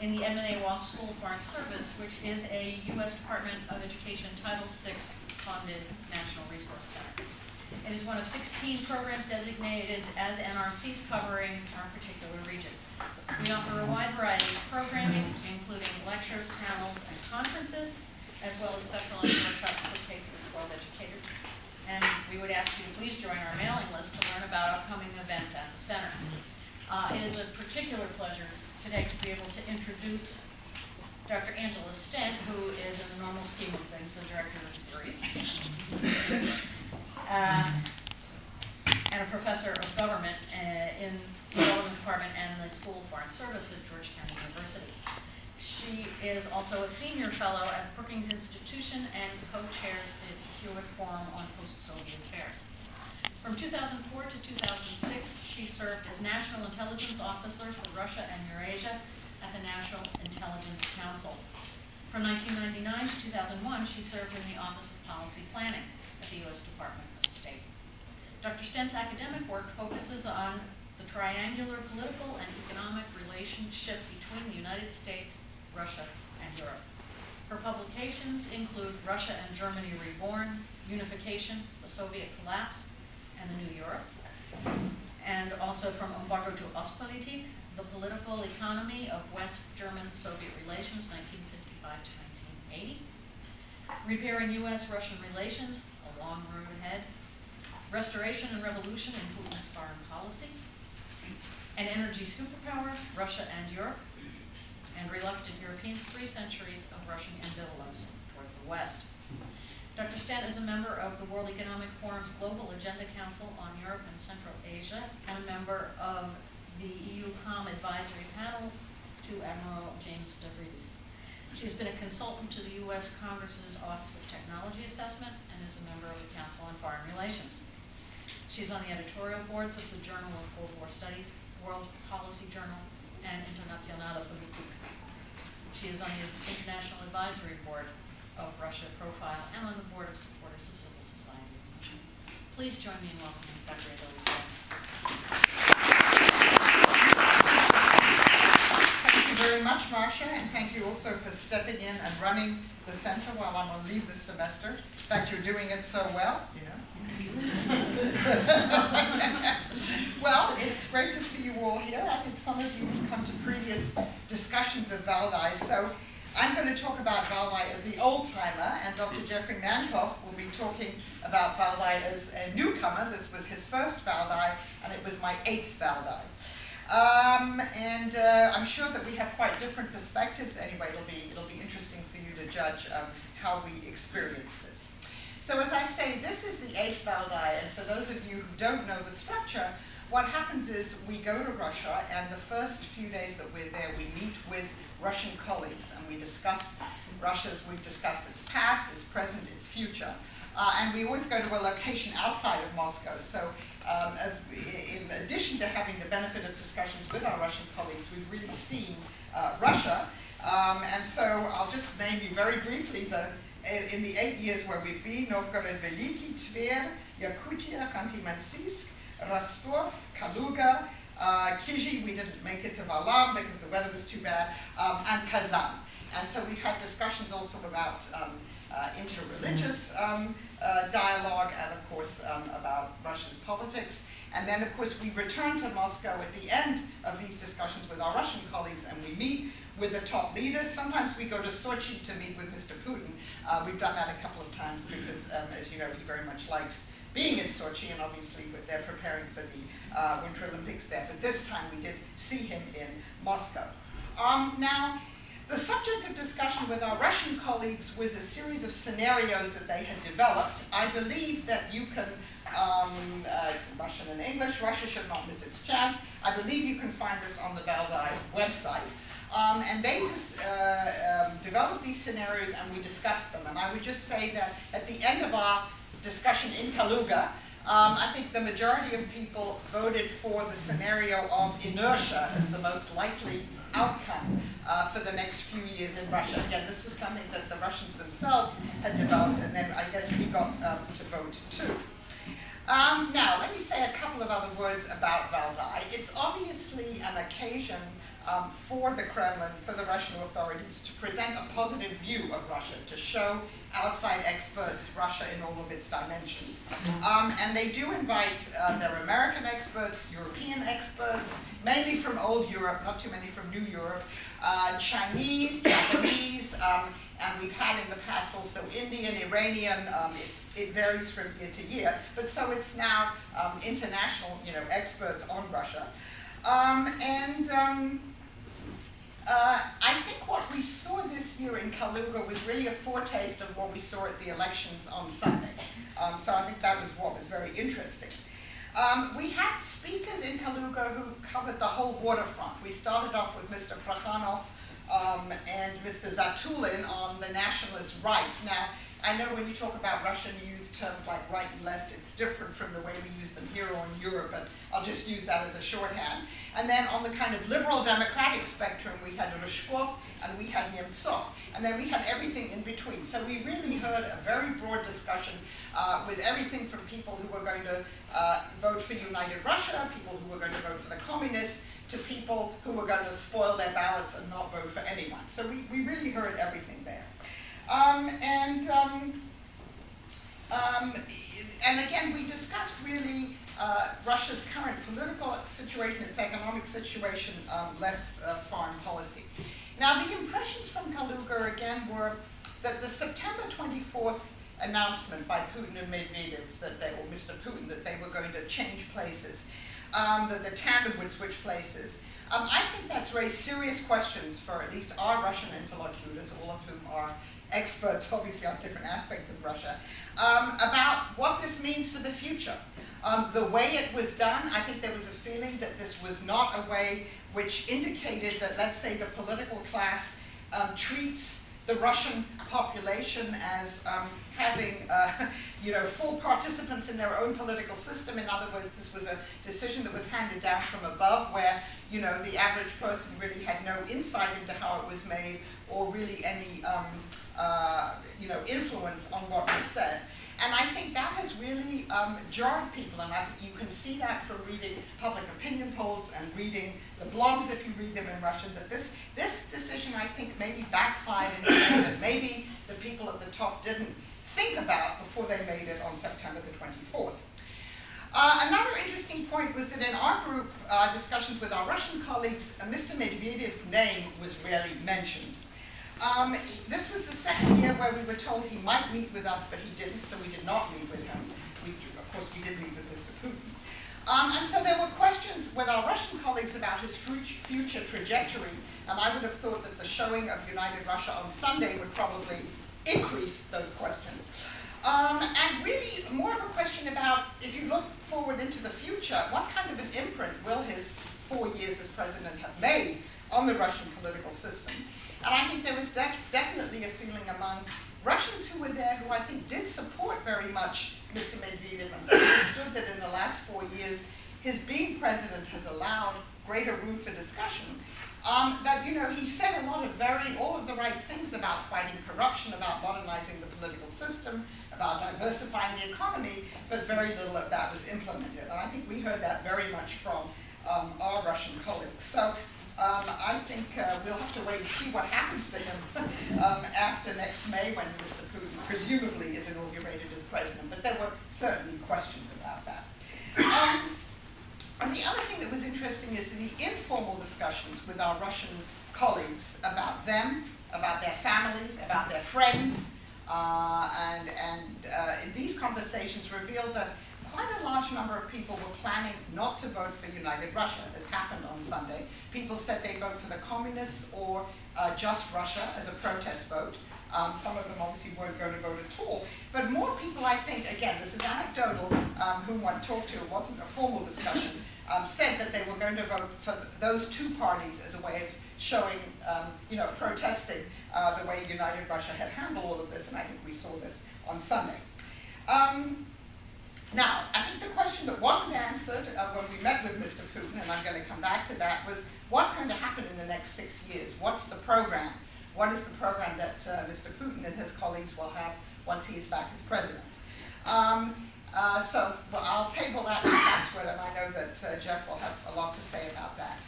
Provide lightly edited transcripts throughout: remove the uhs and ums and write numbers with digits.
in the M&A Walsh School of Foreign Service, which is a U.S. Department of Education Title VI funded national resource center. It is one of 16 programs designated as NRCs covering our particular region. We offer a wide variety of programming, including lectures, panels, and conferences, as well as specialized workshops for K-12 educators. And we would ask you to please join our mailing list to learn about upcoming events at the center. It is a particular pleasure today to be able to introduce Dr. Angela Stent, who is, in the normal scheme of things, the director of Ceres, and a professor of government in the Government Department and the School of Foreign Service at Georgetown University. She is also a senior fellow at Brookings Institution and co-chairs its Hewitt Forum on Post-Soviet Affairs. From 2004 to 2006, she served as National Intelligence Officer for Russia and Eurasia at the National Intelligence Council. From 1999 to 2001, she served in the Office of Policy Planning at the U.S. Department of State. Dr. Stent's academic work focuses on the triangular political and economic relationship between the United States, Russia, and Europe. Her publications include Russia and Germany Reborn, Unification, the Soviet Collapse, and the New Europe, and also From Embargo to Ostpolitik, the Political Economy of West German-Soviet Relations, 1955 to 1980, Repairing U.S.-Russian Relations, A Long Road Ahead, Restoration and Revolution in Putin's Foreign Policy, An Energy Superpower, Russia and Europe, and Reluctant Europeans, 3 Centuries of Russian Ambivalence toward the West. Dr. Stent is a member of the World Economic Forum's Global Agenda Council on Europe and Central Asia, and a member of the EU-COM Advisory Panel to Admiral James Stavridis. She's been a consultant to the U.S. Congress's Office of Technology Assessment and is a member of the Council on Foreign Relations. She's on the editorial boards of the Journal of Cold War Studies, World Policy Journal, and Internationale Politik. She is on the International Advisory Board of Russia Profile and on the Board of Supporters of Civil Society. Please join me in welcoming Dr. Angela Stent. Thank you very much, Marcia, and thank you also for stepping in and running the center while I'm on leave this semester. In fact, you're doing it so well, you know. Well, it's great to see you all here. I think some of you have come to previous discussions of Valdai, so I'm going to talk about Valdai as the old-timer, and Dr. Jeffrey Mankoff will be talking about Valdai as a newcomer. This was his first Valdai, and it was my 8th Valdai. I'm sure that we have quite different perspectives. Anyway, it'll be interesting for you to judge how we experience this. So as I say, this is the 8th Valdai, and for those of you who don't know the structure, what happens is we go to Russia, and the first few days that we're there, we meet with Russian colleagues, and we discuss we've discussed its past, its present, its future. And we always go to a location outside of Moscow. So in addition to having the benefit of discussions with our Russian colleagues, we've really seen Russia. And so I'll just name you very briefly in the 8 years where we've been: Novgorod Veliki, Tver, Yakutia, Khanty-Mansiysk, Rostov, Kaluga, Kizhi, we didn't make it to Varlam because the weather was too bad, and Kazan. And so we've had discussions also about interreligious dialogue and, of course, about Russia's politics. And then, of course, we return to Moscow at the end of these discussions with our Russian colleagues, and we meet with the top leaders. Sometimes we go to Sochi to meet with Mr. Putin. We've done that a couple of times because, as you know, he very much likes being in Sochi, and obviously they're preparing for the Winter Olympics there. But this time we did see him in Moscow. Now, the subject of discussion with our Russian colleagues was a series of scenarios that they had developed. I believe that you can, it's in Russian and English, Russia should not miss its chance. I believe you can find this on the Valdai website. And they just developed these scenarios, and we discussed them. And I would just say that at the end of our discussion in Kaluga, I think the majority of people voted for the scenario of inertia as the most likely outcome for the next few years in Russia. Again, this was something that the Russians themselves had developed, and then I guess we got to vote too. Now, let me say a couple of other words about Valdai. It's obviously an occasion for the Kremlin, for the Russian authorities, to present a positive view of Russia, to show outside experts Russia in all of its dimensions. And they do invite their American experts, European experts, mainly from old Europe, not too many from new Europe, Chinese, Japanese, and we've had in the past also Indian, Iranian. It varies from year to year, but so it's now international, experts on Russia. I think what we saw this year in Kaluga was really a foretaste of what we saw at the elections on Sunday. So I think that was what was very interesting. We had speakers in Kaluga who covered the whole waterfront. We started off with Mr. Prokhanov and Mr. Zatulin on the nationalist right. Now, I know when you talk about Russia, you use terms like right and left. It's different from the way we use them here or in Europe, but I'll just use that as a shorthand. And then on the kind of liberal democratic spectrum, we had Ryzhkov and we had Nemtsov. And then we had everything in between. So we really heard a very broad discussion with everything from people who were going to vote for United Russia, people who were going to vote for the communists, to people who were going to spoil their ballots and not vote for anyone. So we really heard everything there. And again, we discussed really Russia's current political situation, its economic situation, less foreign policy. Now, the impressions from Kaluga, again, were that the September 24th announcement by Putin and Medvedev, or Mr. Putin, that they were going to change places, that the tandem would switch places. I think that's raised serious questions for at least our Russian interlocutors, all of whom are experts, obviously, on different aspects of Russia, about what this means for the future. The way it was done, I think there was a feeling that this was not a way which indicated that, let's say, the political class treats the Russian population as having, full participants in their own political system. In other words, this was a decision that was handed down from above, where, the average person really had no insight into how it was made, or really any, influence on what was said. And I think that has really jarred people, and I think you can see that from reading public opinion polls and reading the blogs, if you read them in Russian, that this decision, I think, maybe backfired in a way that maybe the people at the top didn't think about before they made it on September the 24th. Another interesting point was that in our group discussions with our Russian colleagues, Mr. Medvedev's name was rarely mentioned. This was the second year where we were told he might meet with us, but he didn't, so we did not meet with him. Of course, we did meet with Mr. Putin. And so there were questions with our Russian colleagues about his future trajectory, and I would have thought that the showing of United Russia on Sunday would probably increase those questions. And really more of a question about, if you look forward into the future, what kind of an imprint will his 4 years as president have made on the Russian political system? And I think there was definitely a feeling among Russians who were there who I think did support very much Mr. Medvedev and understood that in the last 4 years, his being president has allowed greater room for discussion. That, he said all of the right things about fighting corruption, about modernizing the political system, about diversifying the economy, but very little of that was implemented. And I think we heard that very much from our Russian colleagues. So I think we'll have to wait and see what happens to him after next May, when Mr. Putin presumably is inaugurated as president. But there were certainly questions about that. And the other thing that was interesting is the informal discussions with our Russian colleagues about them, about their families, about their friends, and these conversations revealed that quite a large number of people were planning not to vote for United Russia, as happened on Sunday. People said they'd vote for the communists or just Russia as a protest vote. Some of them obviously weren't going to vote at all. But more people, I think, again, this is anecdotal, whom one talked to, it wasn't a formal discussion, said that they were going to vote for those two parties as a way of showing, protesting the way United Russia had handled all of this, and I think we saw this on Sunday. Now, I think the question that wasn't answered when we met with Mr. Putin, and I'm going to come back to that, was what's going to happen in the next 6 years? What's the program? What is the program that Mr. Putin and his colleagues will have once he is back as president? So I'll table that and come back to it, and I know that Jeff will have a lot to say about that.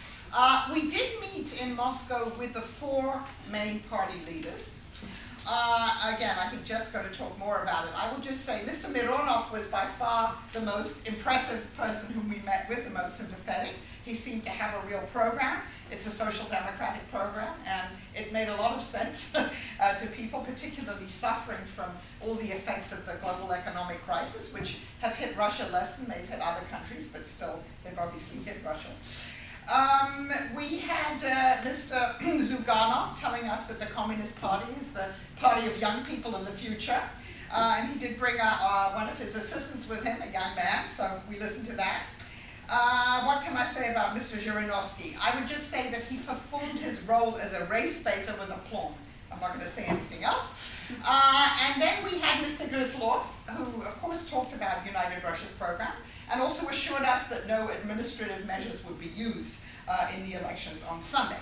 We did meet meet in Moscow with the four main party leaders. Again, I think Jeff's going to talk more about it. I will just say Mr. Mironov was by far the most impressive person whom we met with, the most sympathetic. He seemed to have a real program. It's a social democratic program, and it made a lot of sense to people, particularly suffering from all the effects of the global economic crisis, which have hit Russia less than they've hit other countries, but still, they've obviously hit Russia. We had Mr. Zyuganov telling us that the Communist Party is the party of young people in the future. And he did bring one of his assistants with him, a young man, so we listened to that. What can I say about Mr. Zhirinovsky? I would just say that he performed his role as a race baiter with aplomb. I'm not going to say anything else. And then we had Mr. Gryzlov, who, of course, talked about United Russia's program, and also assured us that no administrative measures would be used in the elections on Sunday.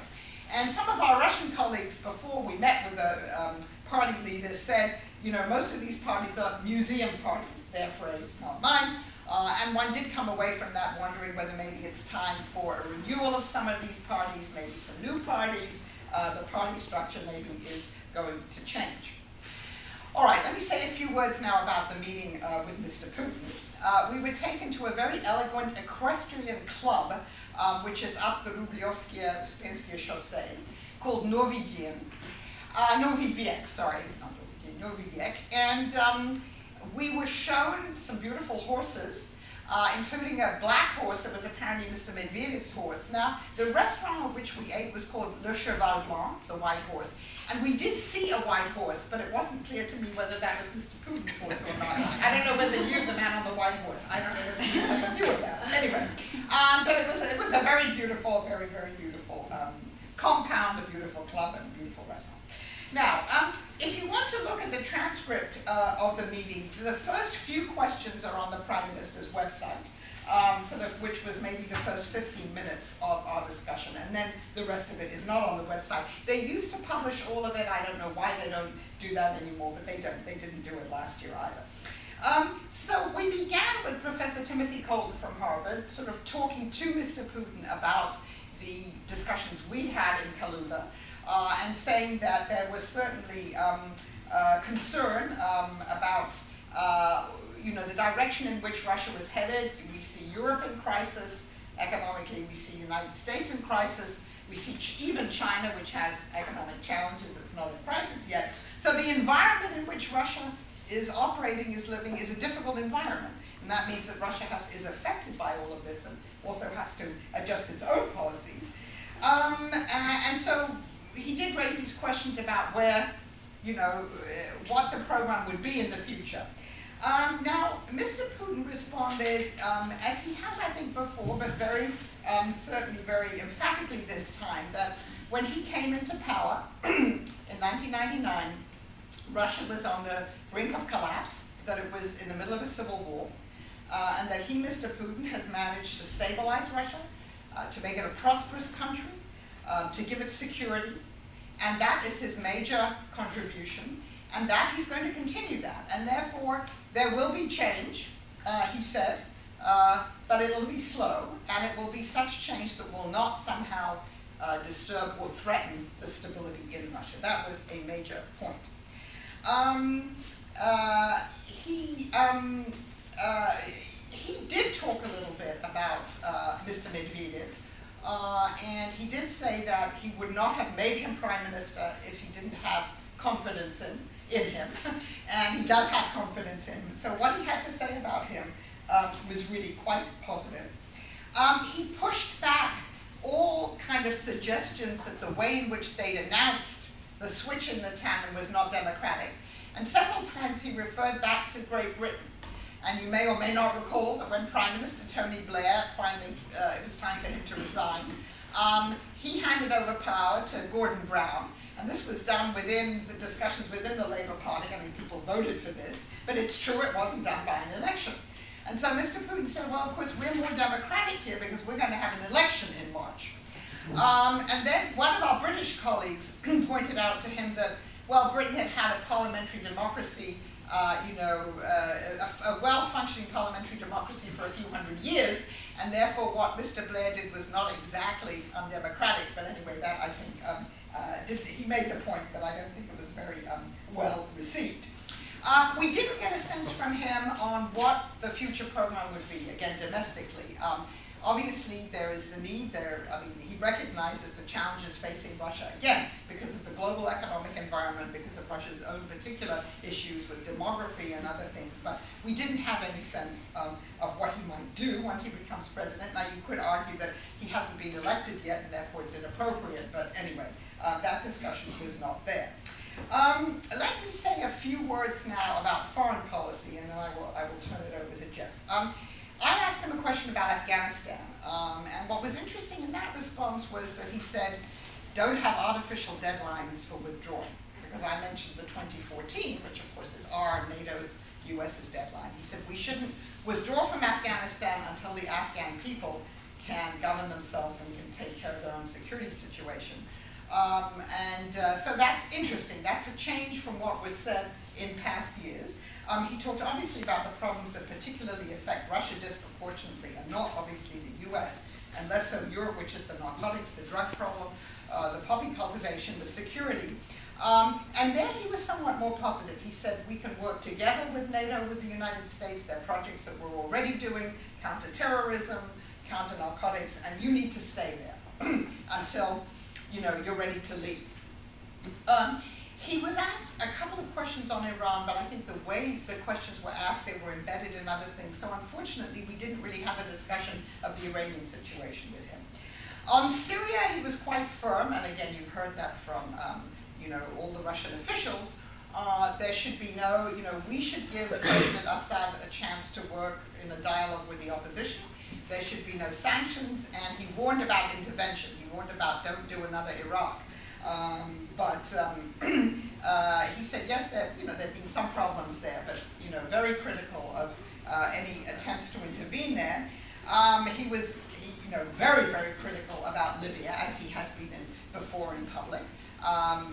And some of our Russian colleagues, before we met with the party leaders, said, you know, most of these parties are museum parties, their phrase, not mine. And one did come away from that wondering whether maybe it's time for a renewal of some of these parties, maybe some new parties. The party structure maybe is going to change. All right, let me say a few words now about the meeting with Mr. Putin. We were taken to a very elegant equestrian club, which is up the Rubliovskaya-Uspensky Chaussee, called Novy Viek, sorry, not Novy Viek. And we were shown some beautiful horses, including a black horse that was apparently Mr. Medvedev's horse. Now, the restaurant at which we ate was called Le Cheval Blanc, the white horse. And we did see a white horse, but it wasn't clear to me whether that was Mr. Putin's horse or not. I don't know whether you, the man on the white horse, I don't know whether you ever knew of that. Anyway, but it was a very beautiful, very, very beautiful compound, a beautiful club, and a beautiful restaurant. Now, if you want to look at the transcript of the meeting, the first few questions are on the Prime Minister's website, which was maybe the first 15 minutes of our discussion, and then the rest of it is not on the website. They used to publish all of it. I don't know why they don't do that anymore, but they don't. They didn't do it last year either. So we began with Professor Timothy Colton from Harvard, sort of talking to Mr. Putin about the discussions we had in Kaluga, and saying that there was certainly concern about the direction in which Russia was headed. We see Europe in crisis. Economically, we see the United States in crisis. We see even China, which has economic challenges. It's not in crisis yet. So the environment in which Russia is operating, is living, is a difficult environment. And that means that Russia is affected by all of this and also has to adjust its own policies. And so he did raise these questions about where, what the program would be in the future. Now, Mr. Putin responded, as he has, I think, before, but certainly very emphatically this time, that when he came into power in 1999, Russia was on the brink of collapse, that it was in the middle of a civil war, and that he, Mr. Putin, has managed to stabilize Russia, to make it a prosperous country, to give it security, and that is his major contribution, and that he's going to continue that. And therefore, there will be change, he said, but it will be slow, and it will be such change that will not somehow disturb or threaten the stability in Russia. That was a major point. He did talk a little bit about Mr. Medvedev, and he did say that he would not have made him prime minister if he didn't have confidence in him, and he does have confidence in him. So what he had to say about him was really quite positive. He pushed back all kind of suggestions that the way in which they'd announced the switch in the tandem was not democratic. And several times he referred back to Great Britain. And you may or may not recall that when Prime Minister Tony Blair finally, it was time for him to resign, he handed over power to Gordon Brown. And this was done within the discussions within the Labour Party. I mean, people voted for this, but it's true it wasn't done by an election. And so Mr. Putin said, well, of course, we're more democratic here because we're going to have an election in March. And then one of our British colleagues pointed out to him that, well, Britain had had a parliamentary democracy, a well-functioning parliamentary democracy for a few hundred years, and therefore what Mr. Blair did was not exactly undemocratic, but anyway, that I think, he made the point, but I don't think it was very well received. We didn't get a sense from him on what the future program would be, again, domestically. Obviously, there is the need there. I mean, he recognizes the challenges facing Russia, again, because of the global economic environment, because of Russia's own particular issues with demography and other things. But we didn't have any sense of what he might do once he becomes president. Now, you could argue that he hasn't been elected yet, and therefore it's inappropriate. But anyway, that discussion was not there. Let me say a few words now about foreign policy, and then I will turn it over to Jeff. I asked him a question about Afghanistan, and what was interesting in that response was that he said, don't have artificial deadlines for withdrawing, because I mentioned the 2014, which of course is our, NATO's, US's deadline. He said we shouldn't withdraw from Afghanistan until the Afghan people can govern themselves and can take care of their own security situation. So that's interesting. That's a change from what was said in past years. He talked obviously about the problems that particularly affect Russia disproportionately, and not obviously the US, and less so Europe, which is the narcotics, the drug problem, the poppy cultivation, the security. And there he was somewhat more positive. He said we can work together with NATO, with the United States. There are projects that we're already doing, counterterrorism, counter-narcotics, and you need to stay there until you're ready to leave. He was asked a couple of questions on Iran, but I think the way the questions were asked, they were embedded in other things. So unfortunately, we didn't really have a discussion of the Iranian situation with him. On Syria, he was quite firm, and again, you've heard that from all the Russian officials. There should be no, we should give President Assad a chance to work in a dialogue with the opposition. There should be no sanctions, and he warned about intervention. He warned about don't do another Iraq. He said, yes, there have been some problems there, but very critical of any attempts to intervene there. He was very, very critical about Libya, as he has been before in public,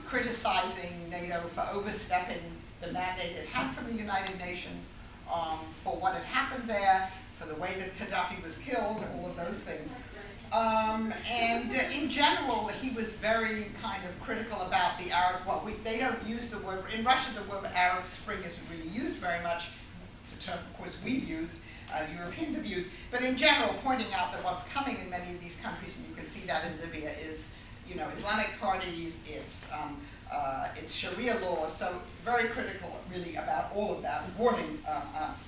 criticizing NATO for overstepping the mandate it had from the United Nations, for what had happened there, for the way that Gaddafi was killed, all of those things. And in general, he was very kind of critical about the Arab, they don't use the word, in Russia the word Arab Spring isn't really used very much. It's a term, of course, we've used, Europeans have used, but in general, pointing out that what's coming in many of these countries, and you can see that in Libya, is, Islamic parties, it's Sharia law, so very critical, really, about all of that, warning us.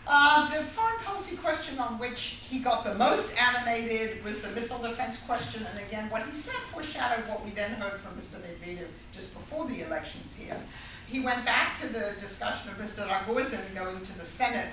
The foreign policy question on which he got the most animated was the missile defense question, and again, what he said foreshadowed what we then heard from Mr. Medvedev just before the elections here. He went back to the discussion of Mr. Rogozin going to the Senate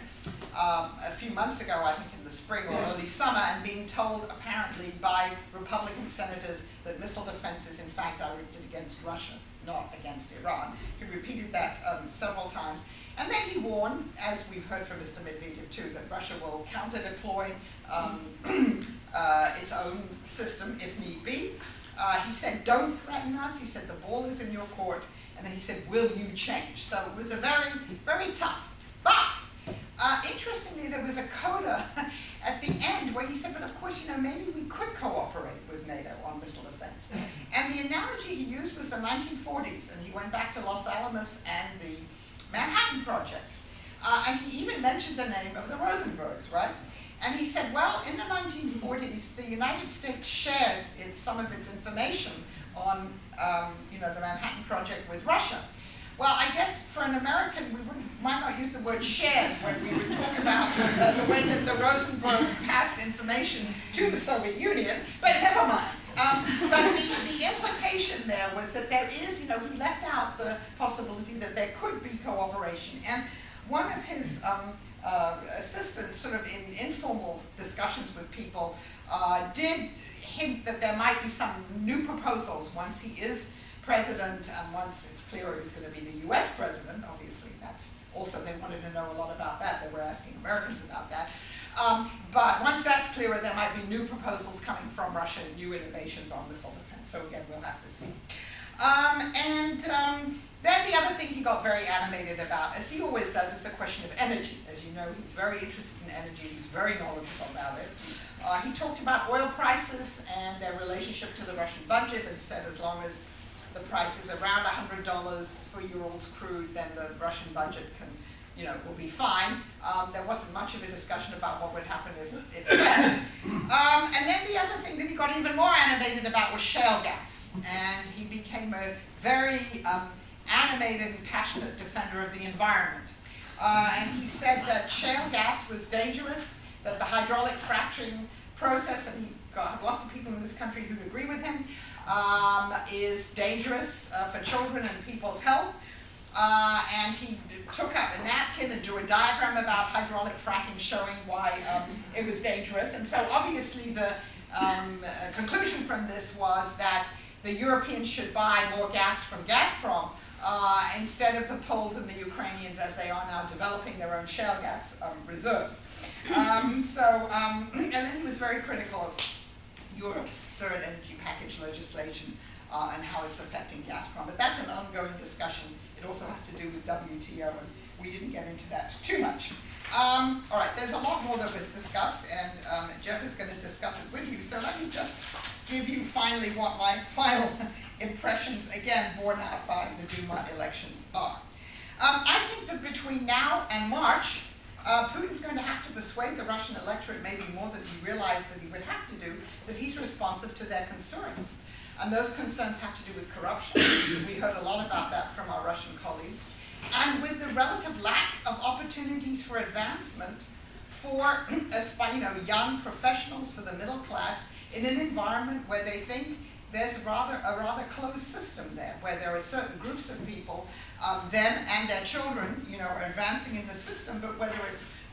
a few months ago, I think in the spring or early summer, and being told apparently by Republican senators that missile defense is in fact directed against Russia, not against Iran. He repeated that several times. And then he warned, as we've heard from Mr. Medvedev too, that Russia will counter-deploy its own system if need be. He said, don't threaten us. He said, the ball is in your court. And then he said, will you change? So it was a very, very tough. But interestingly, there was a coda at the end where he said, but of course, maybe we could cooperate with NATO on missile defense. And the analogy he used was the 1940s. And he went back to Los Alamos and the Manhattan Project. And he even mentioned the name of the Rosenbergs, right? And he said, well, in the 1940s, the United States shared some of its information on the Manhattan Project with Russia. Well, I guess for an American, we might not use the word shared when we would talk about the way that the Rosenbergs passed information to the Soviet Union, but never mind. But the implication there was that there is, he left out the possibility that there could be cooperation. And one of his assistants, sort of in informal discussions with people, did hint that there might be some new proposals once he is president, and once it's clear he's going to be the US president, obviously that's also, they wanted to know a lot about that. They were asking Americans about that. But once that's clearer, there might be new proposals coming from Russia, new innovations on missile defense. So again, we'll have to see. Then the other thing he got very animated about, as he always does, is a question of energy. As you know, he's very interested in energy. He's very knowledgeable about it. He talked about oil prices and their relationship to the Russian budget and said as long as the price is around $100 for Urals crude, then the Russian budget can, will be fine. There wasn't much of a discussion about what would happen if it fell. And then the other thing that he got even more animated about was shale gas. And he became a very animated and passionate defender of the environment. And he said that shale gas was dangerous, that the hydraulic fracturing process, and he got lots of people in this country who'd agree with him, is dangerous for children and people's health. And he took out a napkin and drew a diagram about hydraulic fracking showing why it was dangerous. And so obviously the conclusion from this was that the Europeans should buy more gas from Gazprom instead of the Poles and the Ukrainians, as they are now developing their own shale gas reserves. And then he was very critical of Europe's third energy package legislation and how it's affecting Gazprom. But that's an ongoing discussion. It also has to do with WTO, and we didn't get into that too much. All right, there's a lot more that was discussed, and Jeff is going to discuss it with you. So let me just give you finally what my final impressions, again, borne out by the Duma elections are. I think that between now and March, Putin's going to have to persuade the Russian electorate, maybe more than he realized that he would have to do, that he's responsive to their concerns. And those concerns have to do with corruption. We heard a lot about that from our Russian colleagues. And with the relative lack of opportunities for advancement for young professionals, for the middle class, in an environment where they think there's a rather closed system there, where there are certain groups of people, them and their children, are advancing in the system, but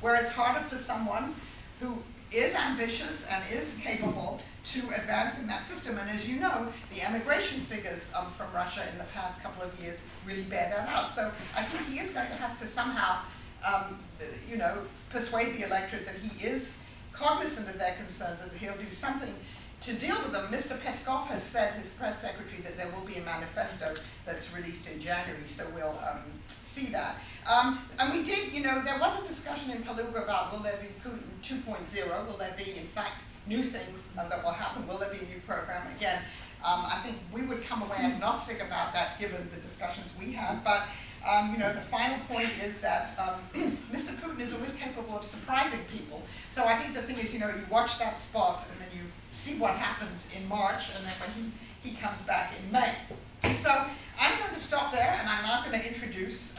where it's harder for someone who is ambitious and is capable to advance in that system. And as you know, the emigration figures from Russia in the past couple of years really bear that out. So I think he is going to have to somehow, persuade the electorate that he is cognizant of their concerns and that he'll do something to deal with them. Mr. Peskov has said, his press secretary, that there will be a manifesto that's released in January, so we'll see that. And we did, there was a discussion in Paluga about will there be Putin 2.0, will there be, in fact, new things that will happen, will there be a new program? Again, I think we would come away agnostic about that given the discussions we had, but the final point is that Mr. Putin is always capable of surprising people. So I think the thing is, you watch that spot and then you see what happens in March, and then when he comes back in May. So I'm going to stop there, and I'm now going to introduce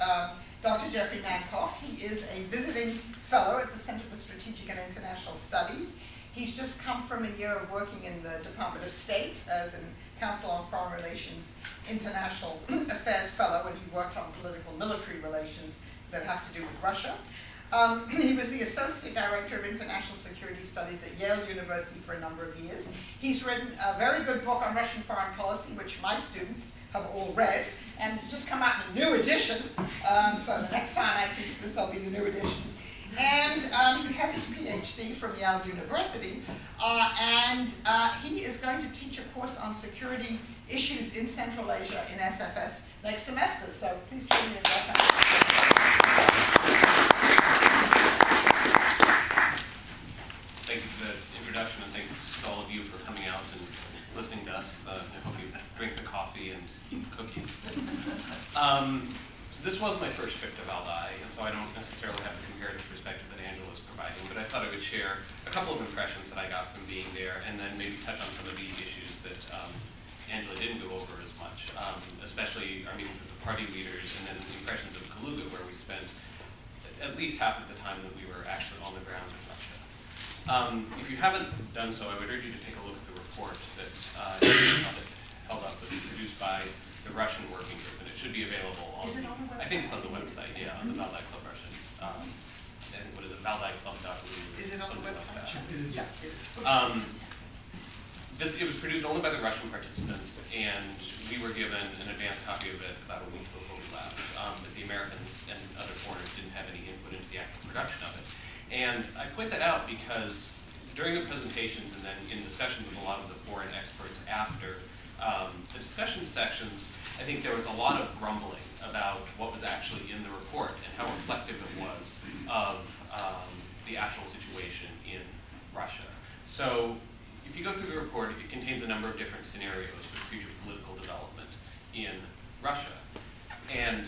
Dr. Jeffrey Mankoff. He is a visiting fellow at the Center for Strategic and International Studies. He's just come from a year of working in the Department of State as a Council on Foreign Relations International Affairs Fellow, and he worked on political military relations that have to do with Russia. He was the Associate Director of International Security Studies at Yale University for a number of years. He's written a very good book on Russian foreign policy, which my students have all read, and it's just come out in a new edition. So the next time I teach this, there'll be the new edition. And he has his PhD from Yale University, and he is going to teach a course on security issues in Central Asia in SFS next semester. So please join me in Thank you for the introduction, and thanks to all of you for coming out and listening to us. I hope you drink the coffee and eat the cookies. So this was my first trip to Valdai, and so I don't necessarily have the comparative perspective that Angela is providing, but I thought I would share a couple of impressions that I got from being there, and then maybe touch on some of the issues that Angela didn't go over as much, especially our meetings with the party leaders, and then the impressions of Kaluga, where we spent at least half of the time that we were actually on the ground in Russia. If you haven't done so, I would urge you to take a look at the report that held up, that was produced by the Russian working group, and it should be available on. Is it on the website? I think it's on the website, yeah, on the Valdai Club Russian. And what is it, valdaiclub.org? Is it on the website? Like yeah, it is. It was produced only by the Russian participants, and we were given an advance copy of it about a week before we left. But the Americans and other foreigners didn't have any input into the actual production of it. And I point that out because during the presentations and then in discussions with a lot of the foreign experts after, the discussion sections I think there was a lot of grumbling about what was actually in the report and how reflective it was of the actual situation in Russia. So if you go through the report, it contains a number of different scenarios for future political development in Russia. And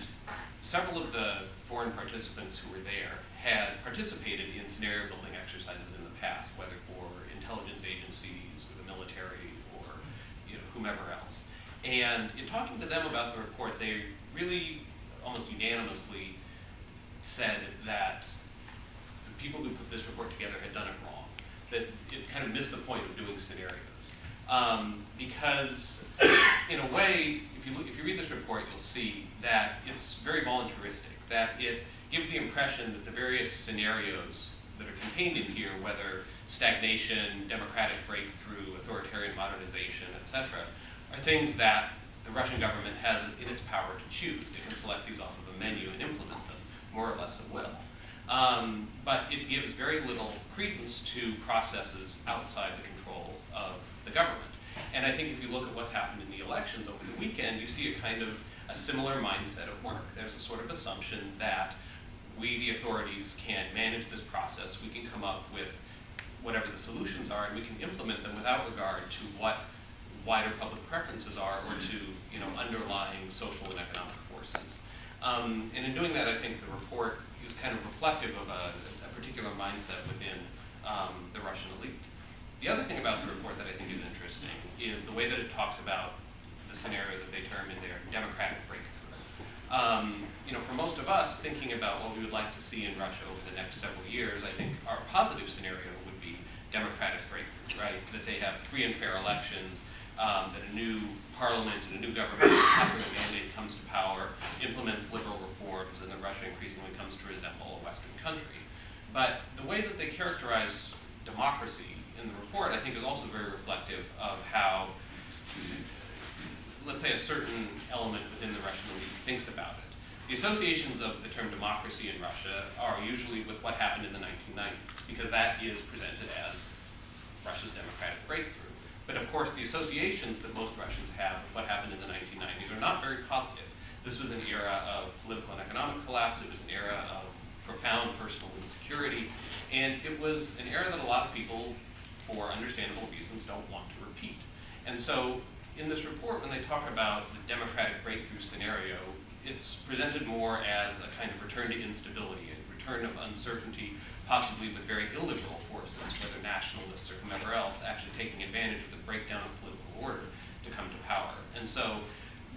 several of the foreign participants who were there had participated in scenario building exercises in the past, whether for intelligence agencies or the military or whomever else. And in talking to them about the report, they really almost unanimously said that the people who put this report together had done it wrong, that it kind of missed the point of doing scenarios. Because in a way, if you read this report, you'll see that it's very voluntaristic, that it gives the impression that the various scenarios that are contained in here, whether stagnation, democratic breakthrough, authoritarian modernization, etc., are things that the Russian government has it in its power to choose. It can select these off of a menu and implement them, more or less at will. But it gives very little credence to processes outside the control of the government. And I think if you look at what's happened in the elections over the weekend, you see a similar mindset at work. There's a sort of assumption that we, the authorities, can manage this process. We can come up with whatever the solutions are, and we can implement them without regard to what wider public preferences are or to underlying social and economic forces. And in doing that, I think the report is kind of reflective of a particular mindset within the Russian elite. The other thing about the report that I think is interesting is the way that it talks about the scenario that they term in their democratic breakthrough. For most of us, thinking about what we would like to see in Russia over the next several years, I think our positive scenario would be democratic breakthrough, right? That they have free and fair elections, that a new parliament and a new government with a popular mandate comes to power, implements liberal reforms, and that Russia increasingly comes to resemble a Western country. But the way that they characterize democracy in the report, I think, is also very reflective of how, let's say, a certain element within the Russian elite thinks about it. The associations of the term democracy in Russia are usually with what happened in the 1990s, because that is presented as Russia's democratic breakthrough. But of course, the associations that most Russians have with what happened in the 1990s are not very positive. This was an era of political and economic collapse. It was an era of profound personal insecurity. And it was an era that a lot of people, for understandable reasons, don't want to repeat. And so in this report, when they talk about the democratic breakthrough scenario, it's presented more as a kind of return to instability, a return of uncertainty, possibly with very illiberal forces, whether nationalists or whomever else, actually taking advantage of the breakdown of political order to come to power. And so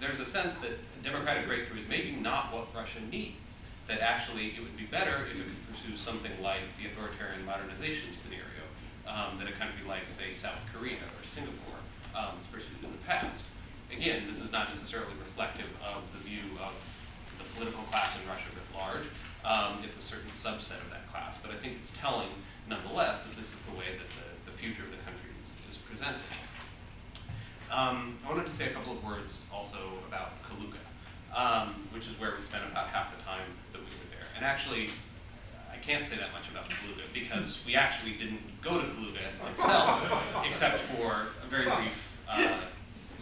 there's a sense that democratic breakthrough is maybe not what Russia needs, that actually it would be better if it could pursue something like the authoritarian modernization scenario that a country like, say, South Korea or Singapore has pursued in the past. Again, this is not necessarily reflective of the view of the political class in Russia writ large. It's a certain subset of that class, but I think it's telling, nonetheless, that this is the way that the future of the country is presented. I wanted to say a couple of words also about Kaluga, which is where we spent about half the time that we were there. And actually, I can't say that much about Kaluga because we actually didn't go to Kaluga itself, except for a very brief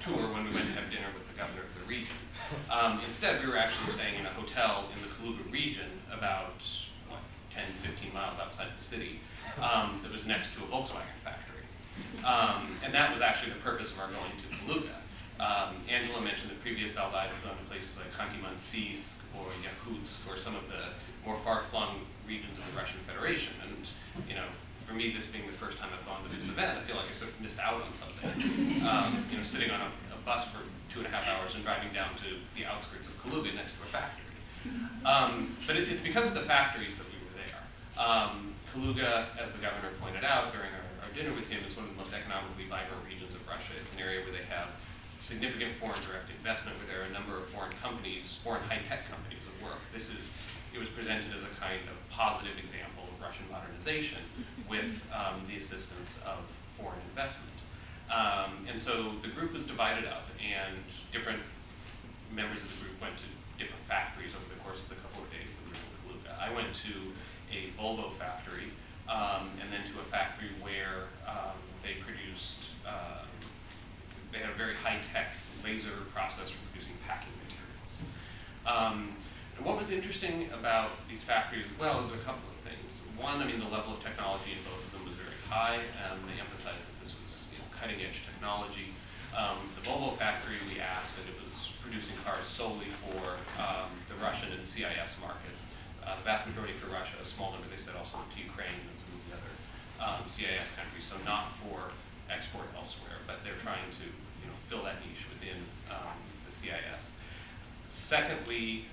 tour when we went to have dinner with the governor of the region. Instead, we were actually staying in a hotel in the Kaluga region about 10, 15 miles outside the city that was next to a Volkswagen factory. And that was actually the purpose of our going to Kaluga. Angela mentioned that previous Valdais had gone to places like Khanty-Mansiysk or Yakutsk or some of the more far-flung regions of the Russian Federation. And, for me, this being the first time I've gone to this event, I feel like I sort of missed out on something. Sitting on a bus for 2.5 hours and driving down to the outskirts of Kaluga next to a factory. But it's because of the factories that we were there. Kaluga, as the governor pointed out during our dinner with him, is one of the most economically vibrant regions of Russia. It's an area where they have significant foreign direct investment, where there are a number of foreign companies, foreign high-tech companies at work. It was presented as a kind of positive example of Russian modernization with the assistance of foreign investment. And so the group was divided up, and different members of the group went to different factories over the course of the couple of days that we were in Kaluga. I went to a Volvo factory, and then to a factory where they produced, they had a very high-tech laser process for producing packing materials. And what was interesting about these factories as well is a couple of things. One, I mean, the level of technology in both of them was very high, and they emphasized that this was cutting-edge technology. The Volvo factory, we asked, and it was producing cars solely for the Russian and CIS markets. The vast majority for Russia, a small number, they said, also to Ukraine and some of the other CIS countries, so not for export elsewhere, but they're trying to fill that niche within the CIS. Secondly,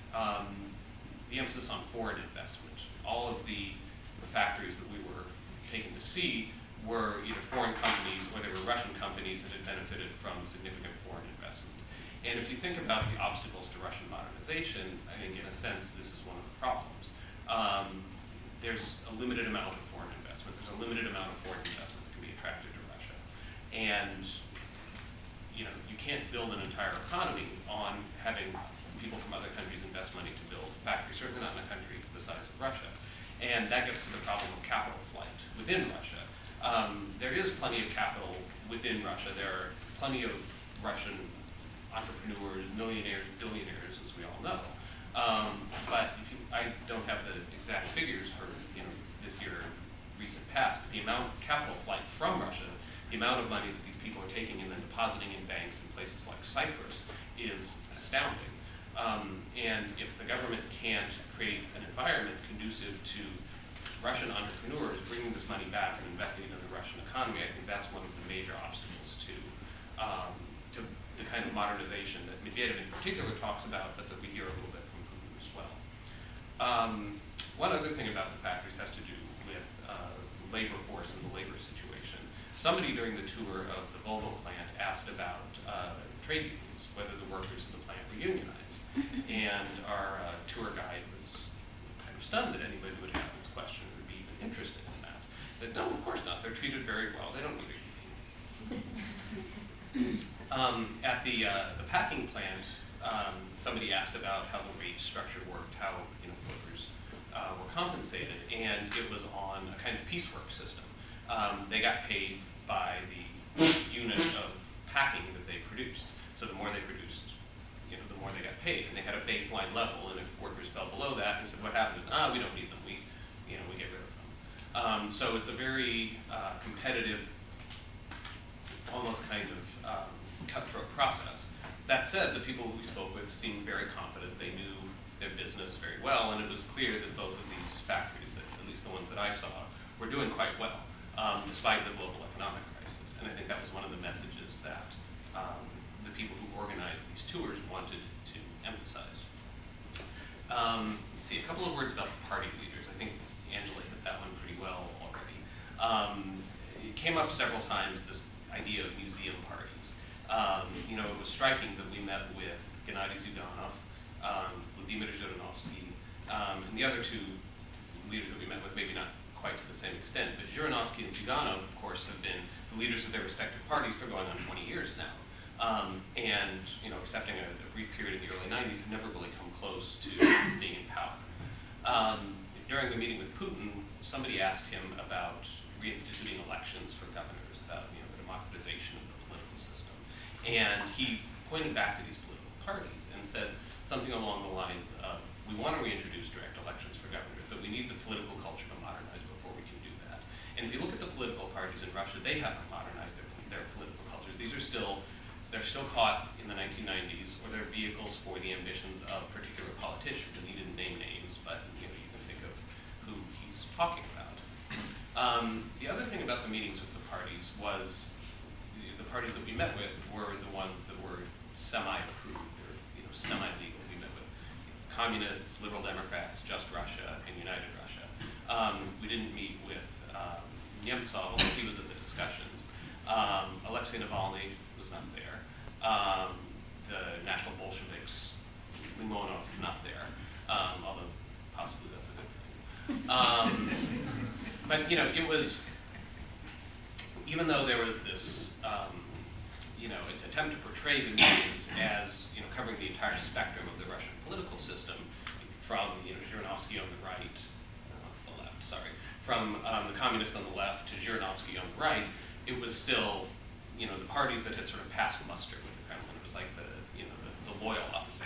the emphasis on foreign investment. All of the factories that we were taken to see were either foreign companies or they were Russian companies that had benefited from significant foreign investment. And if you think about the obstacles to Russian modernization, I think in a sense this is one of the problems. There's a limited amount of foreign investment. There's a limited amount of foreign investment that can be attracted to Russia. And you can't build an entire economy on having people from other countries invest money to build factories, certainly not in a country the size of Russia. And that gets to the problem of capital flight within Russia. There is plenty of capital within Russia. There are plenty of Russian entrepreneurs, millionaires, billionaires, as we all know. But I don't have the exact figures for this year or recent past, but the amount of capital flight from Russia, the amount of money that these people are taking and then depositing in banks in places like Cyprus is astounding. And if the government can't create an environment conducive to Russian entrepreneurs bringing this money back and investing it in the Russian economy, I think that's one of the major obstacles to the kind of modernization that Medvedev in particular talks about, but that we hear a little bit from Putin as well. One other thing about the factories has to do with labor force and the labor situation. Somebody during the tour of the Volvo plant asked about trade unions, whether the workers in the plant were unionized. And our tour guide was kind of stunned that anybody would have this question or would be even interested in that. But no, of course not. They're treated very well. They don't need a union. At the packing plant, somebody asked about how the wage structure worked, how workers were compensated, and it was on a kind of piecework system. They got paid by the unit of packing that they produced. So the more they produced, the more they got paid. And they had a baseline level, and if workers fell below that, they said, what happens? We don't need them. We get rid of them. So it's a very competitive, almost kind of cutthroat process. That said, the people we spoke with seemed very confident. They knew their business very well, and it was clear that both of these factories, at least the ones that I saw, were doing quite well, despite the global economic crisis. And I think that was one of the messages that the people who organized these tours wanted to emphasize. Let's see, a couple of words about the party leaders. I think Angela hit that one pretty well already. It came up several times, this idea of museum parties. It was striking that we met with Gennady Zyuganov, Vladimir Zhirinovsky, and the other two leaders that we met with, maybe not quite to the same extent, but Zhirinovsky and Zyuganov, of course, have been the leaders of their respective parties for going on 20 years now. And excepting a brief period in the early 90s, have never really come close to being in power. During the meeting with Putin, somebody asked him about reinstituting elections for governors, about the democratization of the political system. And he pointed back to these political parties and said something along the lines of, we want to reintroduce direct elections for governors, but we need the political culture to modernize before we can do that. And if you look at the political parties in Russia, they haven't modernized their political cultures. They're still caught in the 1990s, or they're vehicles for the ambitions of particular politicians. And he didn't name names, but you can think of who he's talking about. The other thing about the meetings with the parties was the parties that we met with were the ones that were semi-approved or semi-legal. We met with communists, liberal Democrats, Just Russia, and United Russia. We didn't meet with Nemtsov, although he was at the discussions. Alexei Navalny was not there. The National Bolsheviks, Limonov is not there, although possibly that's a good thing. But it was, even though there was this attempt to portray the meetings as covering the entire spectrum of the Russian political system, from Zhirinovsky on the right, the left, sorry, from the communists on the left to Zhirinovsky on the right, it was still the parties that had sort of passed muster with the Kremlin. It was like the loyal opposition.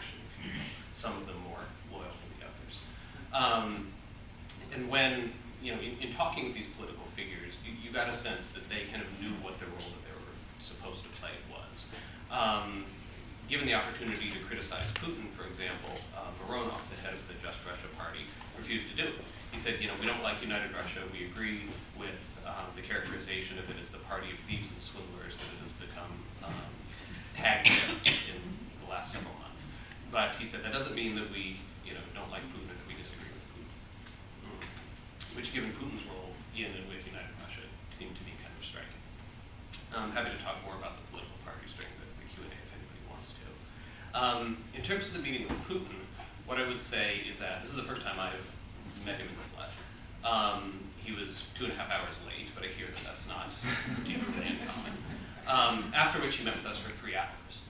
political figures, you got a sense that they kind of knew what the role that they were supposed to play was. Given the opportunity to criticize Putin, for example, Mironov, the head of the Just Russia party, refused to do it. He said, you know, we don't like United Russia. We agree with the characterization of it as the party of thieves and swindlers that it has become tagged in the last several months. But he said that doesn't mean that we, you know, don't like Putin or that we disagree with Putin. Which, given Putin's role in and with United Russia, seemed to be kind of striking. I'm happy to talk more about the political parties during the Q&A if anybody wants to. In terms of the meeting with Putin, what I would say is that this is the first time I've met him in the flesh. He was 2.5 hours late, but I hear that that's not particularly uncommon. After which he met with us for 3 hours.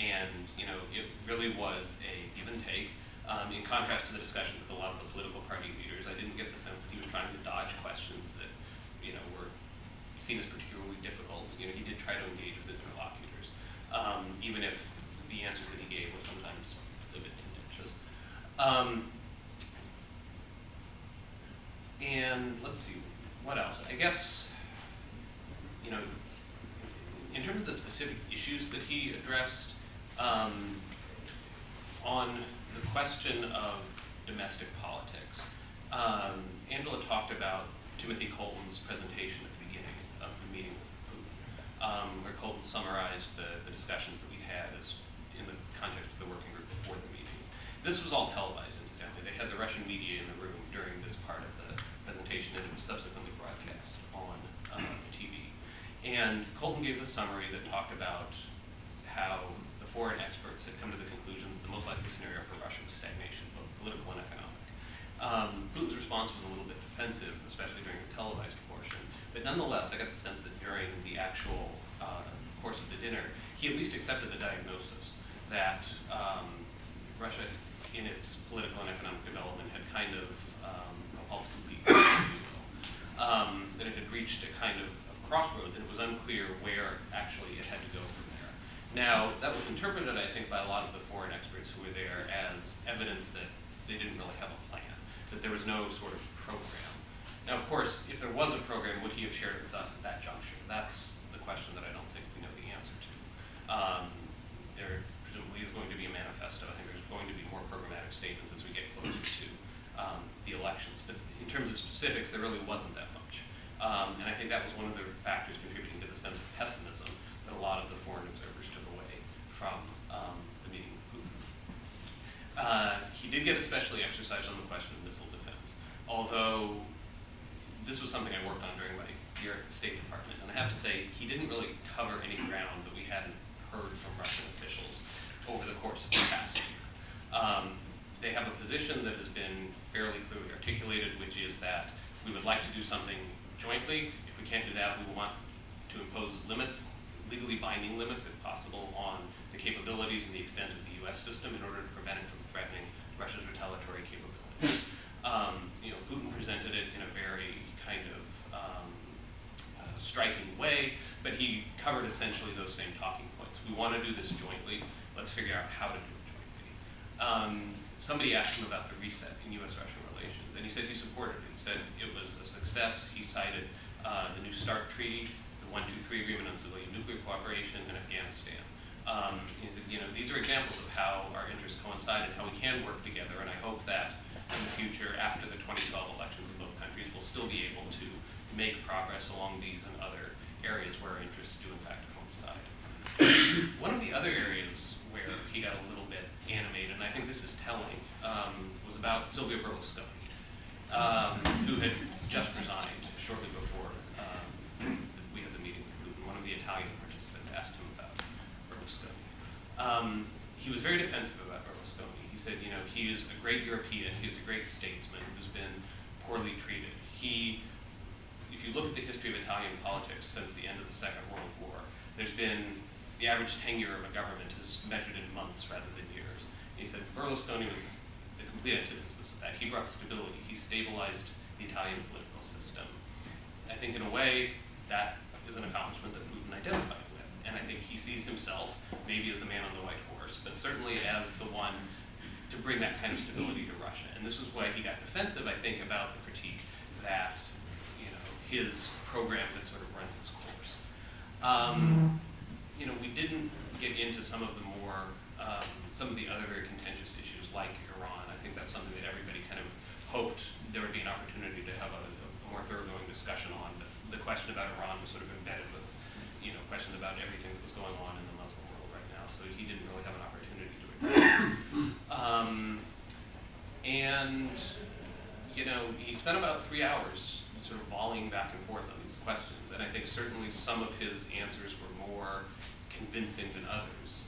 And, you know, it really was a give and take. In contrast to the discussion with a lot of the political party leaders, I didn't get the sense that he was trying to dodge questions that, you know, were seen as particularly difficult. You know, he did try to engage with his interlocutors, even if the answers that he gave were sometimes a bit contentious. And let's see, what else? I guess, you know, in terms of the specific issues that he addressed, on the question of domestic politics, Angela talked about Timothy Colton's presentation at the beginning of the meeting with Putin, where Colton summarized the discussions that we had as in the context of the working group before the meetings. This was all televised, incidentally. They had the Russian media in the room during this part of the presentation, and it was subsequently broadcast on TV. And Colton gave the summary that talked about how the foreign experts had come to the conclusion that the most likely scenario for Russia was stagnation, both political and economic. Putin's response was a little bit defensive, especially during the televised portion. But nonetheless, I got the sense that during the actual course of the dinner, he at least accepted the diagnosis that Russia, in its political and economic development, had kind of that it had reached a kind of crossroads, and it was unclear where actually it had to go from there. Now, that was interpreted, I think, by a lot of the foreign experts who were there as evidence that they didn't really have a plan, that there was no sort of program. Now, of course, if there was a program, would he have shared it with us at that juncture? That's the question that I don't think we know the answer to. There presumably is going to be a manifesto. I think there's going to be more programmatic statements as we get closer to the elections. But in terms of specifics, there really wasn't that much. And I think that was one of the factors contributing to the sense of pessimism that a lot of the foreign observers took away from the meeting with Putin. He did get especially exercised on the question of missile defense, although this was something I worked on during my year at the State Department. And I have to say, he didn't really cover any ground that we hadn't heard from Russian officials over the course of the past year. They have a position that has been fairly clearly articulated, which is that we would like to do something jointly. If we can't do that, we want to impose limits, legally binding limits, if possible, on the capabilities and the extent of the U.S. system in order to prevent it from threatening Russia's retaliatory capabilities. You know, Putin presented it in a very kind of striking way, but he covered essentially those same talking points. We want to do this jointly. Let's figure out how to do it jointly. Somebody asked him about the reset in U.S.-Russian relations, and he said he supported it. He said it was a success. He cited the New START Treaty, the 123 Agreement on Civilian Nuclear Cooperation, and Afghanistan. He said, you know, these are examples of how our interests coincide and how we can work together, and I hope that in the future, after the 2012 elections in both countries, we'll still be able to make progress along these and other areas where our interests do in fact coincide. One of the other areas where he got a little bit animated, and I think this is telling, was about Silvio Berlusconi, who had just resigned shortly before we had the meeting with Putin. One of the Italian participants asked him about Berlusconi. He was very defensive about Berlusconi. He said, you know, he is a great European, he is a great statesman who's been poorly treated. If you look at the history of Italian politics since the end of the Second World War, there's been the average tenure of a government is measured in months rather than years. He said Berlusconi was the complete antithesis of that. He brought stability. He stabilized the Italian political system. I think in a way that is an accomplishment that Putin identified with. And I think he sees himself maybe as the man on the white horse, but certainly as the one to bring that kind of stability to Russia. And this is why he got defensive, I think, about the critique that, you know, his program had sort of run its course. You know, we didn't get into some of the more, some of the other very contentious issues like Iran. I think that's something that everybody kind of hoped there would be an opportunity to have a more thoroughgoing discussion on. But the question about Iran was sort of embedded with, you know, questions about everything that was going on in the Muslim world right now. So he didn't really have an opportunity to address it. And, you know, he spent about 3 hours sort of volleying back and forth on these questions. And I think certainly some of his answers were more convincing than others.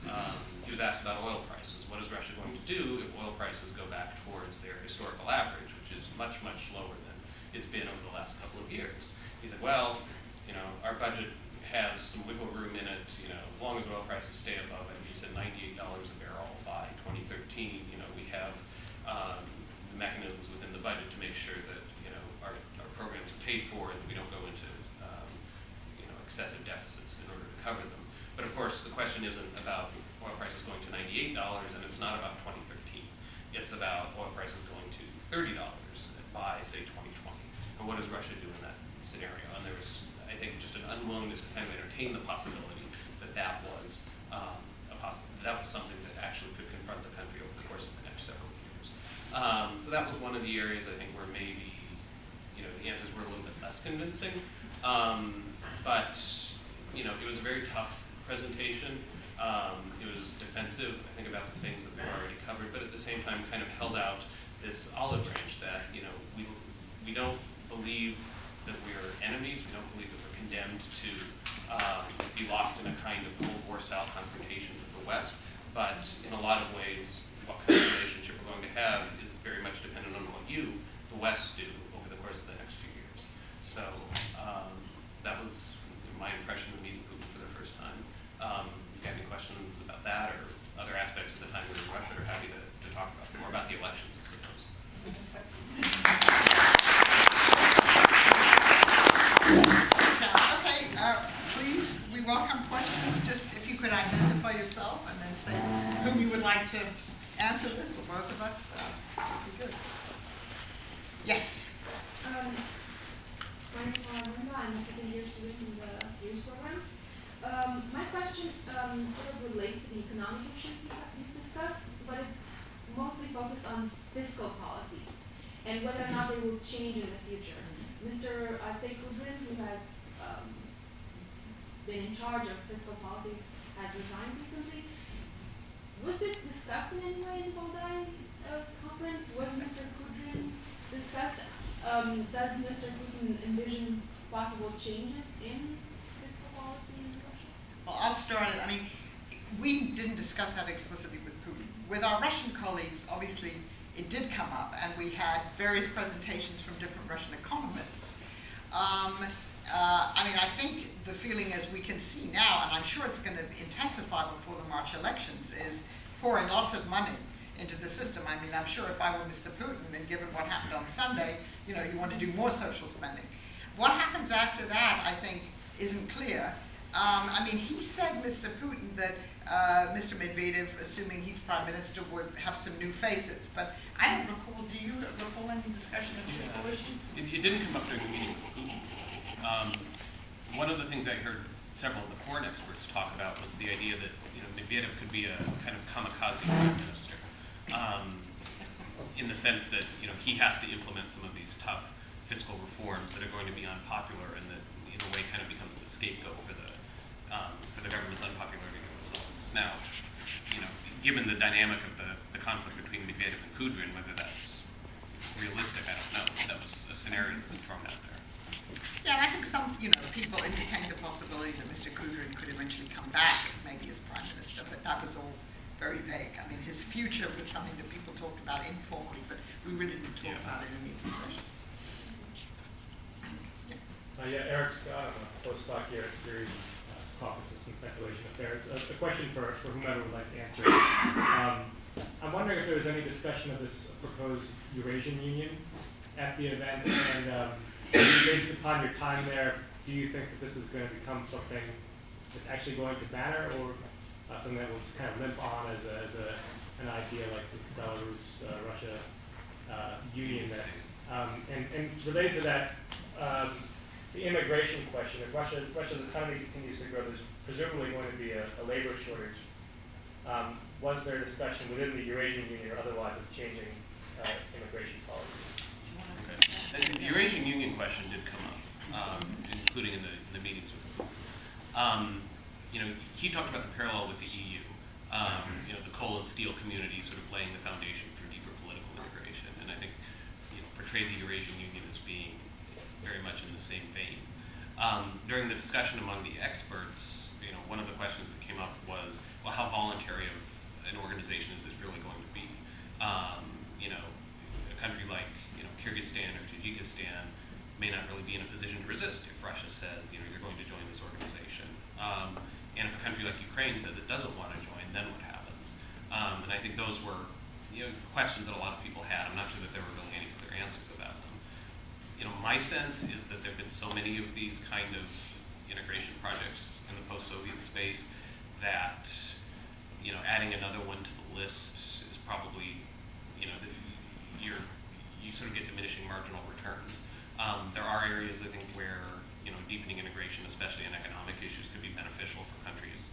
He was asked about oil prices. What is Russia going to do if oil prices go back towards their historical average, which is much, much lower than it's been over the last couple of years? He said, well, you know, our budget has some wiggle room in it, you know, as long as oil prices stay above, I think he said $98 a barrel by 2013, you know, we have the mechanisms within the budget to make sure that, you know, our programs are paid for and we don't go into, you know, excessive deficits in order to cover them. But of course, the question isn't about oil prices going to $98, and it's not about 2013. It's about oil prices going to $30 by, say, 2020. And what does Russia do in that scenario? And there was, I think, just an unwillingness to kind of entertain the possibility that that was something that actually could confront the country over the course of the next several years. So that was one of the areas, I think, where maybe, you know, the answers were a little bit less convincing. But, you know, it was a very tough presentation. It was defensive, I think, about the things that we've already covered, but at the same time kind of held out this olive branch that, you know, we don't believe that we're enemies. We don't believe that we're condemned to be locked in a kind of Cold War style confrontation with the West. But in a lot of ways, what kind of relationship we're going to have is very much dependent on what you, the West, do over the course of the next few years. So that was my impression of meeting Putin for the first time. If you have any questions about that or other aspects of the time we were in Russia, we're happy to talk about more about the elections, I suppose. Okay, please, we welcome questions. Just if you could identify yourself and then say whom you would like to answer this, or both of us, would be good. Yes. My name is Linda. I'm a second-year student in the Ceres program. My question sort of relates to the economic issues you've discussed, but it's mostly focused on fiscal policies and whether or not they will change in the future. Mr. Kudrin, who has been in charge of fiscal policies, has resigned recently. Was this discussed in any way in the Valdai conference? Was Mr. Kudrin discussed? Does Mr. Putin envision possible changes in fiscal policy in Russia? Well, I'll start it. I mean, we didn't discuss that explicitly with Putin. With our Russian colleagues, obviously, it did come up, and we had various presentations from different Russian economists. I mean, I think the feeling, as we can see now, and I'm sure it's going to intensify before the March elections, is pouring lots of money into the system. I mean, I'm sure if I were Mr. Putin, and given what happened on Sunday, you know, you want to do more social spending. What happens after that, I think, isn't clear. I mean, he said, Mr. Putin, that Mr. Medvedev, assuming he's prime minister, would have some new faces. But I don't recall, do you recall any discussion of fiscal issues? It didn't come up during the meeting with Putin. One of the things I heard several of the foreign experts talk about was the idea that, you know, Medvedev could be a kind of kamikaze prime minister, in the sense that, you know, he has to implement some of these tough fiscal reforms that are going to be unpopular, and that, in a way, kind of becomes the scapegoat for the government's unpopularity results. Now, you know, given the dynamic of the conflict between Medvedev and Kudrin, whether that's realistic, I don't know. That was a scenario that was thrown out there. Yeah, and I think some, you know, people entertained the possibility that Mr. Kudrin could eventually come back, maybe as prime minister, but that was all very vague. I mean, his future was something that people talked about informally, but we really didn't talk about it in any session. Eric Scott, I'm a postdoc here at Ceres, Caucasus and Central Asian Affairs. A question for whomever would like to answer it. I'm wondering if there was any discussion of this proposed Eurasian Union at the event, and based upon your time there, do you think that this is going to become something that's actually going to matter, or something that will just kind of limp on as an idea like this Belarus-Russia union there? And related to that, the immigration question. If Russia's economy continues to grow, there's presumably going to be a labor shortage. Was there discussion within the Eurasian Union or otherwise of changing immigration policies? Okay. The Eurasian Union question did come up, including in the meetings with him. He talked about the parallel with the EU. The coal and steel community sort of laying the foundation for deeper political integration, and I think portrayed the Eurasian Union as being very much in the same vein. During the discussion among the experts, one of the questions that came up was, well, how voluntary of an organization is this really going to be? A country like Kyrgyzstan or Tajikistan may not really be in a position to resist if Russia says, you're going to join this organization. And if a country like Ukraine says it doesn't want to join, then what happens? And I think those were questions that a lot of people had. I'm not sure that there were really any clear answers about them. My sense is that there have been so many of these kind of integration projects in the post-Soviet space that adding another one to the list is probably you sort of get diminishing marginal returns. There are areas I think where deepening integration, especially in economic issues, could be beneficial for countries,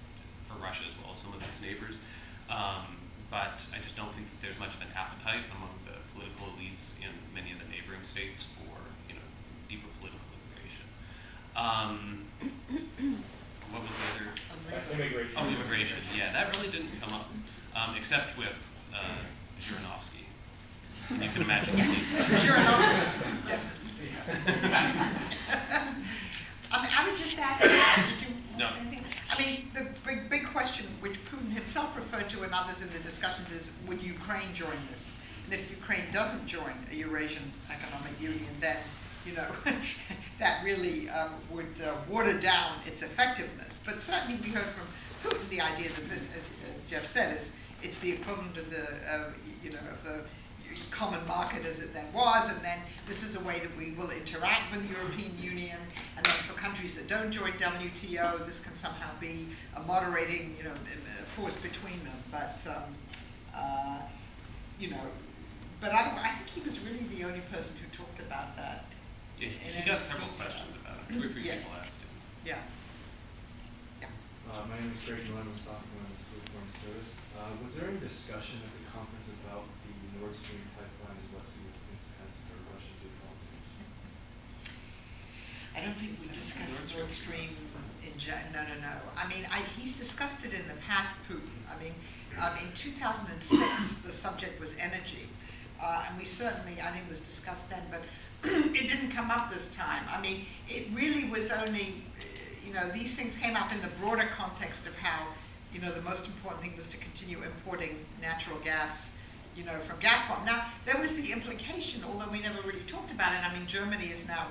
for Russia as well as some of its neighbors. But I just don't think that there's much of an appetite among the political elites in many of the neighboring states for deeper political integration. What was the other? Immigration. Oh, immigration. Yeah, that really didn't come up, except with Zhirinovsky. You can imagine what he said. Zhirinovsky, definitely. I would just add, did you want to say anything? I mean, the big question, which Putin himself referred to and others in the discussions, is would Ukraine join this? And if Ukraine doesn't join a Eurasian Economic Union, then that really would water down its effectiveness. But certainly we heard from Putin the idea that this, as Jeff said, it's the equivalent of the common market as it then was, and then this is a way that we will interact with the European Union, and then for countries that don't join WTO, this can somehow be a moderating, force between them. But but I think he was really the only person who talked about that. Yeah, he got several questions about it. Three people asked him. Yeah. My name is Greg Nguyen, I'm a sophomore in the School of Foreign Service. Was there any discussion at the conference about the Nord Stream pipeline as what has for Russian geopolitics? I don't think we discussed Nord Stream in no. I mean, he's discussed it in the past, Putin. I mean, in 2006, the subject was energy. And we certainly, I think, was discussed then, but it didn't come up this time. I mean, it really was only, these things came up in the broader context of how, the most important thing was to continue importing natural gas, from Gazprom. Now, there was the implication, although we never really talked about it. I mean, Germany is now,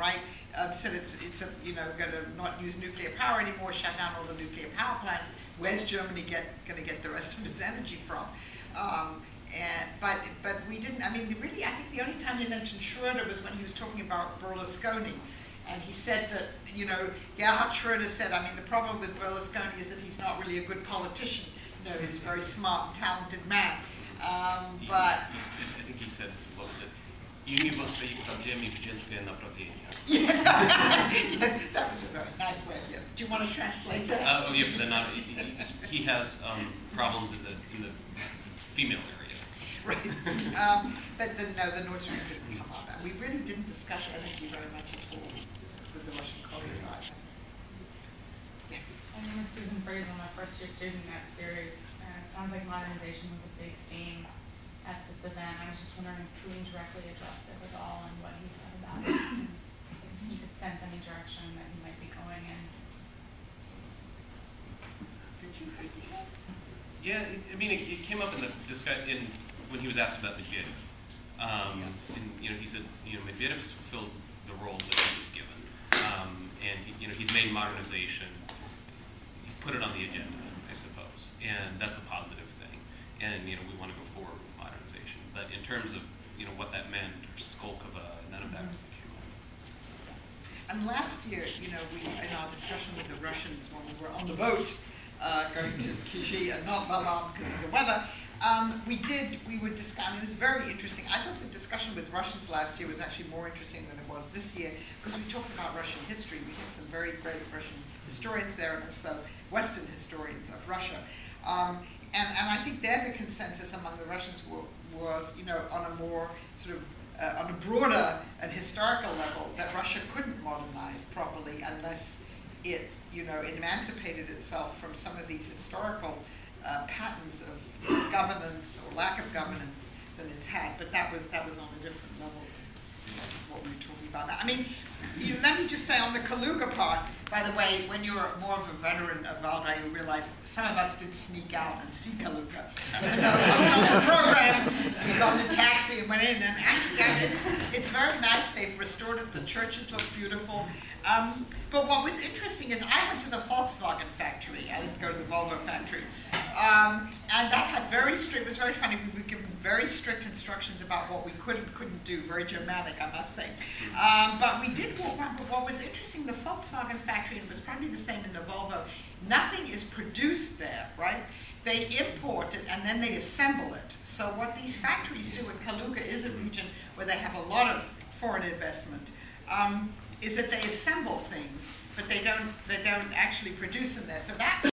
said it's going to not use nuclear power anymore, shut down all the nuclear power plants. Where's Germany going to get the rest of its energy from? But we didn't, I mean, really, I think the only time he mentioned Schroeder was when he was talking about Berlusconi. And he said that, Gerhard Schroeder said, I mean, the problem with Berlusconi is that he's not really a good politician. He's a very smart and talented man. But I think he said, what was it? You will speak проблемы женское направление. Yeah, that was a very nice way, yes. Do you want to translate that? Oh, yeah, for the he has problems in the female area. Right. But the Nord Stream didn't come up. And we really didn't discuss energy very much at all with the Russian colleagues either. Yes. My name is Susan Fraser. I'm a first-year student at Ceres, and it sounds like modernization was a big theme at this event. I was just wondering if Putin directly addressed it at all and what he said about it, and if you could sense any direction that he might be going in. Did you hear the sense? Yeah, I mean, it came up in the discussion when he was asked about Medvedev. And he said, Medvedev's fulfilled the role that he was given, and he's made modernization. He's put it on the agenda, I suppose, and that's a positive thing. And we want to go forward with modernization. But in terms of what that meant, or Skolkova, none of that really came up. And last year, we in our discussion with the Russians when we were on the boat going to Kiji and not Valam because of the weather, we would discuss, I mean, it was very interesting. I thought the discussion with Russians last year was actually more interesting than it was this year, because we talked about Russian history. We had some very great Russian historians there, and also Western historians of Russia. And I think there the consensus among the Russians was, you know, on a more sort of, on a broader and historical level, that Russia couldn't modernize properly unless it, you know, emancipated itself from some of these historical patterns of governance or lack of governance than it's had. But that was on a different level of what we were talking about now. I mean, let me just say on the Kaluga part, by the way, when you're more of a veteran of Valdai, you realize some of us did sneak out and see Kaluga. Even though it wasn't on the program, we got in a taxi and went in, and actually it's very nice. They've restored it. The churches look beautiful. But what was interesting is I went to the Volkswagen factory. I didn't go to the Volvo factory. And that had very strict, it was very funny, we were given very strict instructions about what we could and couldn't do, very Germanic, I must say. But we did walk around, but what was interesting, the Volkswagen factory, and it was probably the same in the Volvo, nothing is produced there, right? They import it and then they assemble it. So what these factories do in Kaluga is a region where they have a lot of foreign investment, is that they assemble things, but they don't actually produce them there. So that